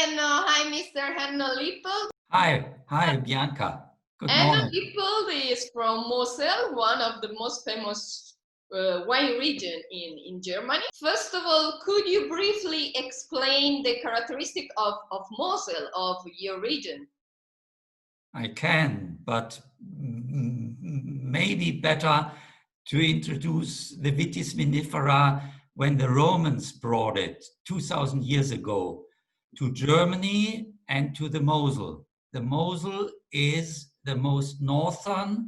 Enno. Hi, Mr. Enno Lippold. Hi, Bianca. Good Enno morning. Lippold is from Mosella, one of the most famous wine region in Germany. First of all, could you briefly explain the characteristic of Moselle, of your region? I can, but maybe better to introduce the vitis vinifera when the Romans brought it 2000 years ago to Germany and to the Mosel. The Mosel is the most northern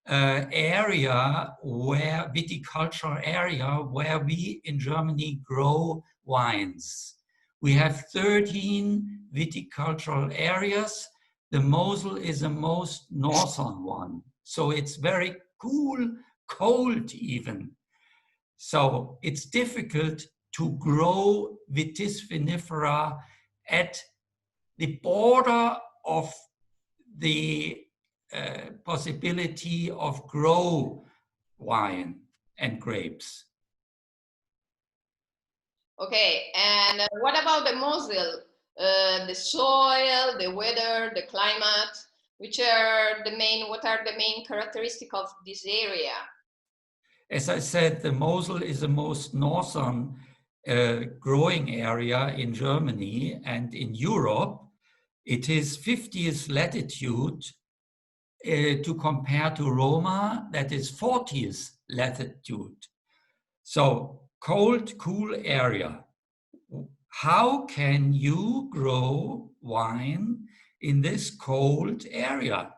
area where viticultural area where we in Germany grow wines. We have 13 viticultural areas. The Mosel is the most northern one. So it's very cold even. So it's difficult to grow vitis vinifera at the border of the possibility of grow wine and grapes. Okay, and what about the Moselle? The soil, the weather, the climate, what are the main characteristics of this area? As I said, the Mosel is the most northern growing area in Germany and in Europe. It is 50th latitude to compare to Roma, that is 40th latitude. So cold, cool area. How can you grow wine in this cold area?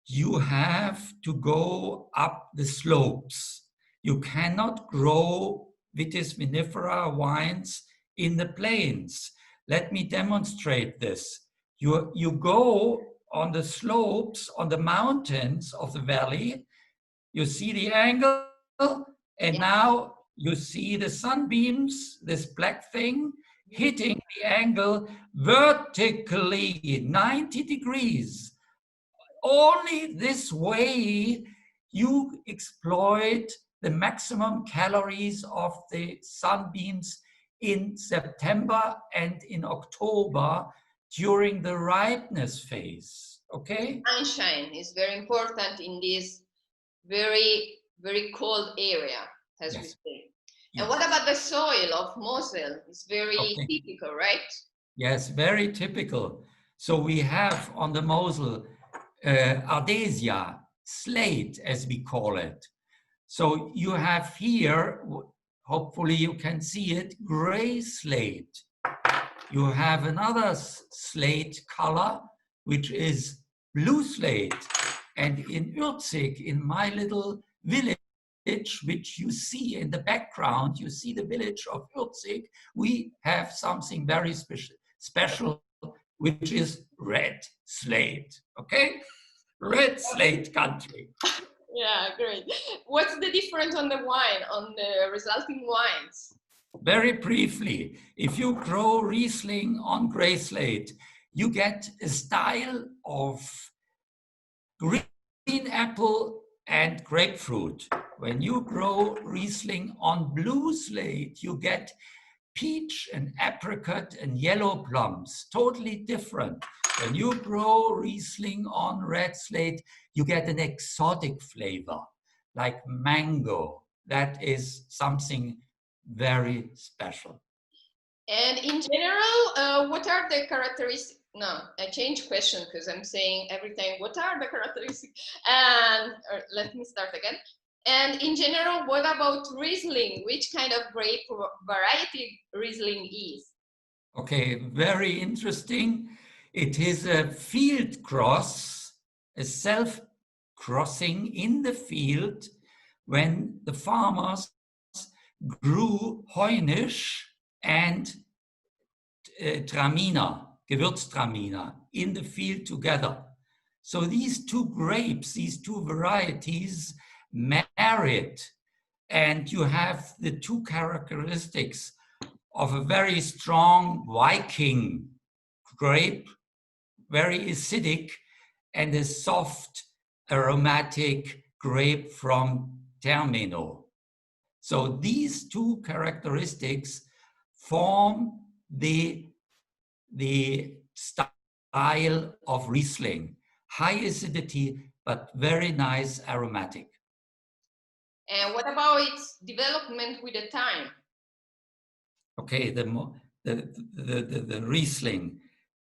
You have to go up the slopes. You cannot grow vitis vinifera wines in the plains. Let me demonstrate this. You go on the slopes, on the mountains of the valley, you see the angle, and now you see the sunbeams, this black thing, hitting the angle vertically, 90 degrees. Only this way you exploit the maximum calories of the sunbeams in September and in October during the ripeness phase, okay? Sunshine is very important in this very, very cold area, as we say. And what about the soil of Moselle? It's very typical, right? Yes, very typical. So we have on the Mosel ardesia, slate, as we call it. So you have here, hopefully you can see it, gray slate. You have another slate color, which is blue slate. And in Ürzig, in my little village, which you see in the background, you see the village of Ürzig, we have something very special, which is red slate, okay? Red slate country. Yeah, great. What's the difference on the wine, on the resulting wines? Very briefly, if you grow Riesling on gray slate, you get a style of green apple and grapefruit. When you grow Riesling on blue slate, you get peach and apricot and yellow plums, totally different. When you grow Riesling on red slate, you get an exotic flavor, like mango. That is something very special. And in general, what are the characteristics? No, I change question because I'm saying every time, what are the characteristics? And let me start again. And in general, what about Riesling? Which kind of grape variety Riesling is? Okay, very interesting. It is a field cross, a self-crossing in the field when the farmers grew Heunisch and Traminer, Gewürztraminer, in the field together. So these two grapes, these two varieties married, and you have the two characteristics of a very strong Viking grape, very acidic, and a soft aromatic grape from Termino. So these two characteristics form the the style of Riesling. High acidity, but very nice aromatic. And what about its development with the time? Okay, the Riesling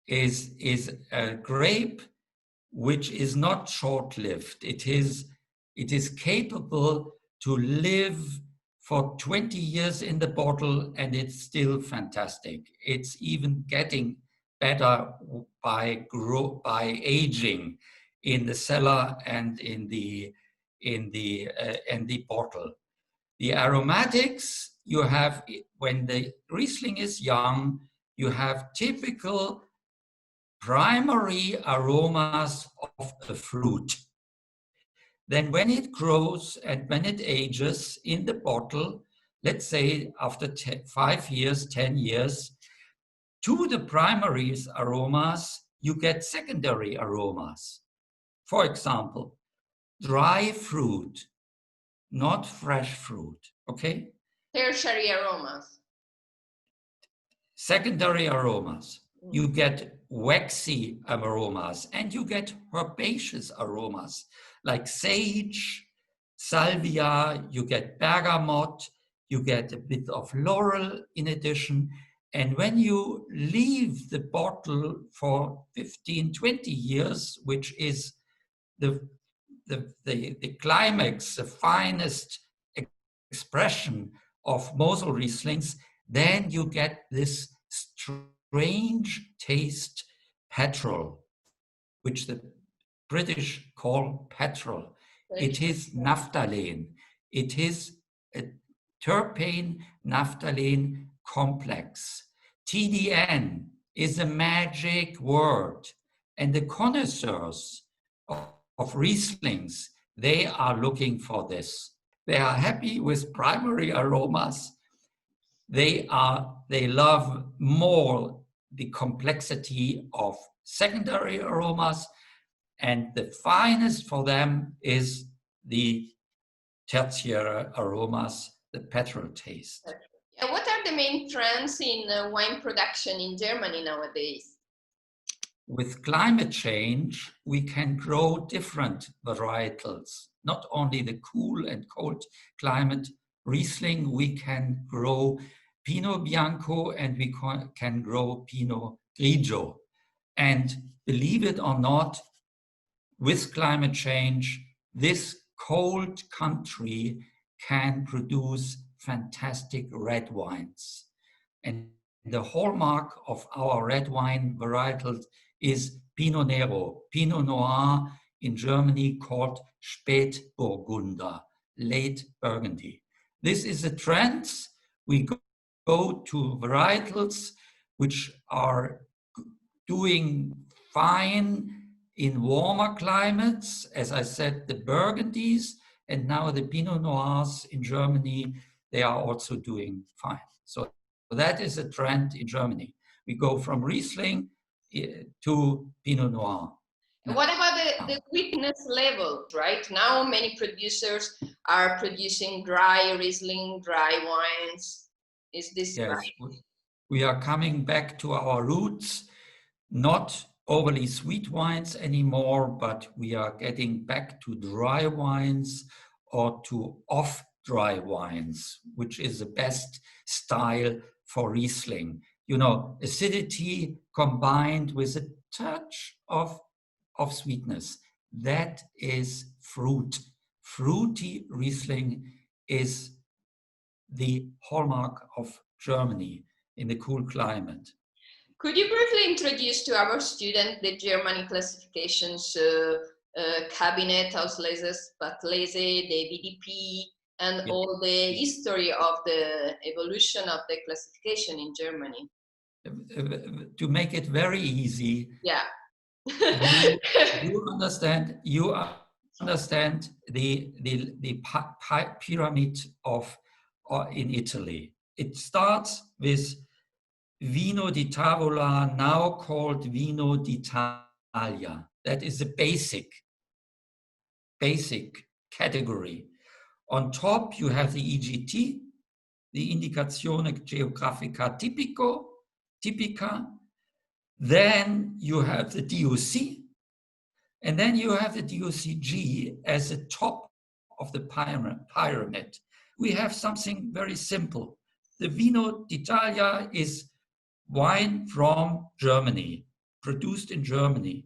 is a grape which is not short-lived. It is capable to live for 20 years in the bottle and it's still fantastic. It's even getting better by aging in the cellar and in the bottle. The aromatics you have, when the Riesling is young, you have typical primary aromas of a fruit. Then when it grows and when it ages in the bottle, let's say after 5 years, 10 years, to the primary aromas, you get secondary aromas. For example, dry fruit, not fresh fruit, okay? Tertiary aromas. Secondary aromas. You get waxy aromas and you get herbaceous aromas like sage, salvia, you get bergamot, you get a bit of laurel in addition. And when you leave the bottle for 15, 20 years, which is the climax, the finest expression of Mosel Rieslings, then you get this strange taste petrol, which the British call petrol. It is naphthalene. It is a terpene naphthalene complex. TDN is a magic word, and the connoisseurs of Rieslings, they are looking for this. They are happy with primary aromas. They love more the complexity of secondary aromas, and the finest for them is the tertiary aromas, the petrol taste. And what are the main trends in wine production in Germany nowadays? With climate change, we can grow different varietals, not only the cool and cold climate Riesling, we can grow Pinot Bianco and we can grow Pinot Grigio. And believe it or not, with climate change, this cold country can produce fantastic red wines. And the hallmark of our red wine varietals is Pinot Nero, Pinot Noir in Germany called Spätburgunder, late Burgundy. This is a trend. We go to varietals which are doing fine in warmer climates, as I said, the Burgundies, and now the Pinot Noirs in Germany, they are also doing fine. So that is a trend in Germany. We go from Riesling to Pinot Noir. And what about the sweetness level, right? Now many producers are producing dry Riesling, dry wines. Is this right? We are coming back to our roots, not overly sweet wines anymore, but we are getting back to dry wines or to off-dry wines, which is the best style for Riesling. You know, acidity combined with a touch of sweetness. That is fruit. Fruity Riesling is the hallmark of Germany in the cool climate. Could you briefly introduce to our students the German classifications, cabinet, Auslese, Spatlese, the VDP, and all the history of the evolution of the classification in Germany? To make it very easy, yeah. you understand the pyramid of in Italy. It starts with Vino di Tavola, now called Vino d'Italia. That is a basic category. On top, you have the EGT, the Indicazione Geografica Tipica, Then you have the DOC, and then you have the DOCG as the top of the pyramid. We have something very simple. The Vino d'Italia is wine from Germany, produced in Germany.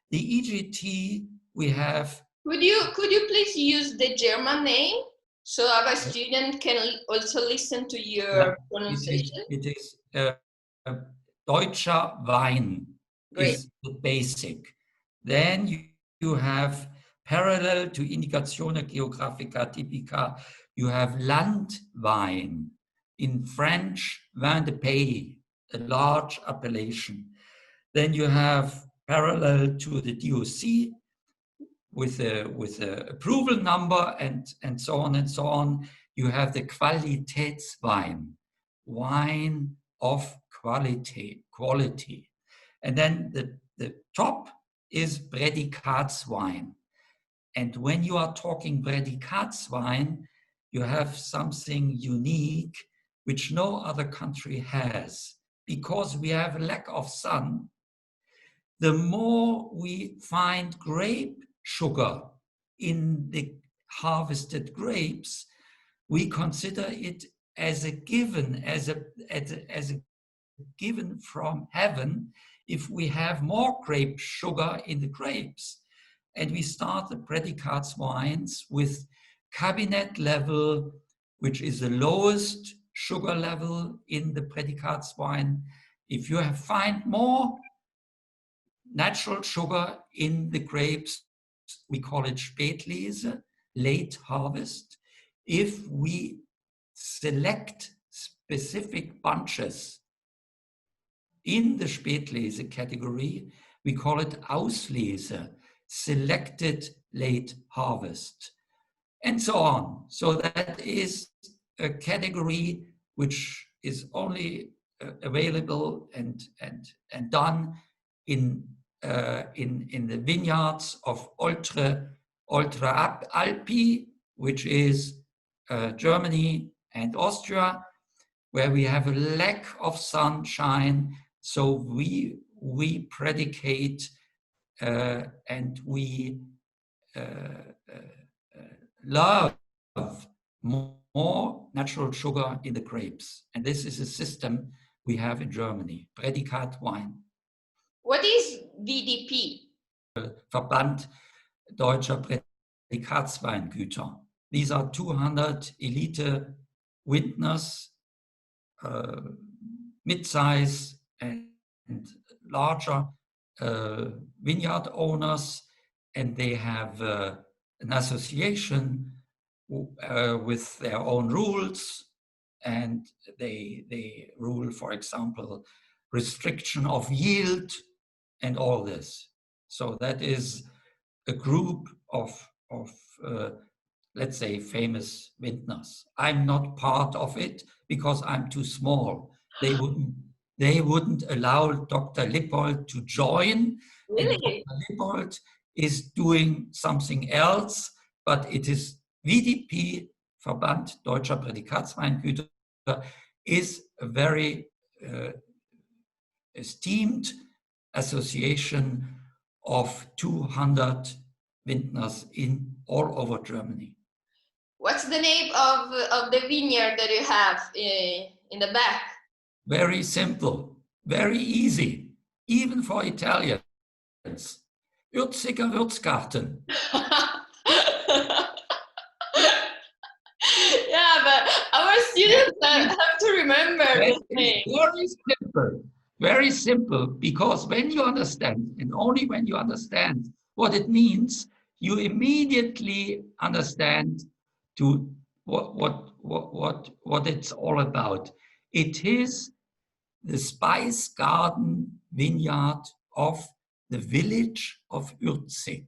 The EGT we have. Could you please use the German name so our student can also listen to your pronunciation? It is Deutscher Wein. Great. Is the basic. Then you have parallel to Indicazione Geographica Typica, you have Landwein. In French, vin de pays, a large appellation. Then you have parallel to the DOC with a approval number and so on and so on. You have the Qualitätswein, wine of quality. And then the top is Prädikatswein. And when you are talking Prädikatswein, you have something unique which no other country has. Because we have a lack of sun, the more we find grape sugar in the harvested grapes, we consider it as a given, as a given from heaven, if we have more grape sugar in the grapes. And we start the Prädikats wines with cabinet level, which is the lowest sugar level in the Prädikats wine. If you find more natural sugar in the grapes, we call it Spätlese, late harvest. If we select specific bunches in the Spätlese category, we call it Auslese, selected late harvest, and so on. So that is a category which is only available and done in the vineyards of Oltre Alpi, which is Germany and Austria, where we have a lack of sunshine. So we predicate and we love more natural sugar in the grapes. And this is a system we have in Germany, Prädikat wine. What is VDP? Verband Deutscher Prädikatsweingüter. These are 200 elite vintners, mid-size and larger vineyard owners, and they have an association with their own rules, and they rule, for example, restriction of yield and all this. So that is a group of let's say, famous vintners. I'm not part of it because I'm too small. They wouldn't allow Dr. Lippold to join. Really? Dr. Lippold is doing something else, but it is VDP, Verband Deutscher Prädikatsweingüter, is a very esteemed association of 200 vintners in all over Germany. What's the name of the vineyard that you have in the back? Very simple, very easy, even for Italians. Ürziger Würzgarten. Yeah, but our students have to remember this name. Very simple, because when you understand, and only when you understand what it means, you immediately understand to what it's all about. It is the spice garden vineyard of the village of Ürzig.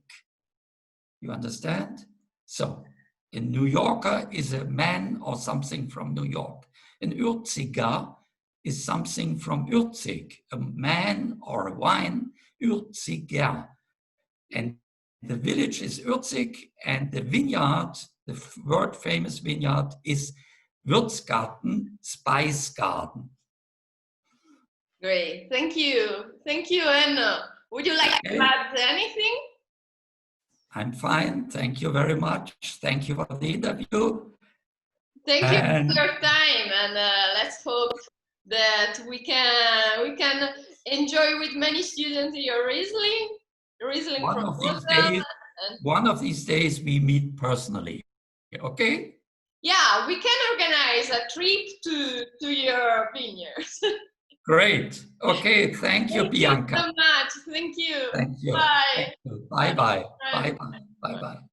You understand? So, a New Yorker is a man or something from New York. An Ürziger is something from Ürzig, a man or a wine, Ürziger. And the village is Ürzig, and the vineyard, the world famous vineyard, is Würzgarten, Spice Garden. Great. Thank you. Thank you, Enno. Would you like to add anything? I'm fine. Thank you very much. Thank you for the interview. Thank you for your time, and let's hope that we can enjoy with many students your Riesling One from of these Mosella. days, one of these days we meet personally. Okay? Yeah, we can organize a trip to your vineyards. Great. Okay. Thank you, Bianca. Thank you so much. Thank you. Thank you. Bye. Thank you. Bye-bye. Bye-bye. Bye-bye.